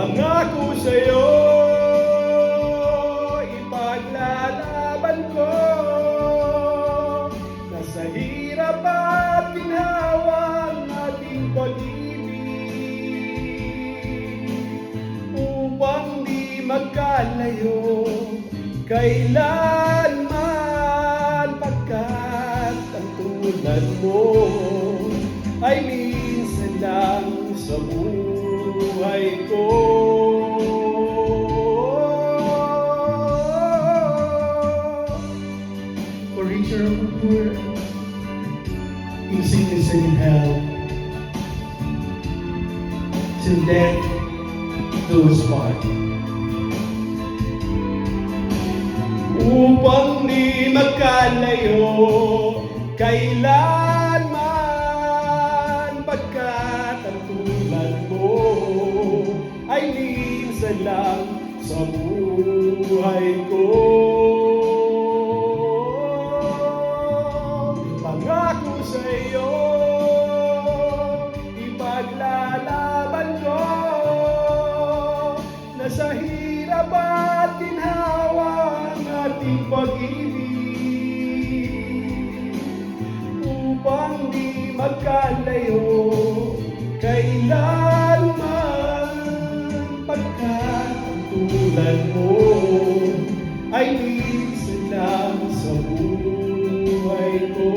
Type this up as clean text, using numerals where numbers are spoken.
Pangako sa'yo, ipaglalaban ko na sa hirap at ginhawa ang ating pag-ibig, upang di magkalayo kailanman, pagkat ang tulad mo ay minsan lang sa buhay ko. For richer or poor, in sickness and in health, till death do us part. Upang di magkalayo kailanman, pagkat ang tulad mo ay minsan lang sa buhay ko. Pangako sa iyo, ipaglalaban ko na sa hirap at ginhawa ang ating pag-ibig, upang di magkalayo kailanman, pagkat ang tulad mo ay minsan lang sa buhay ko.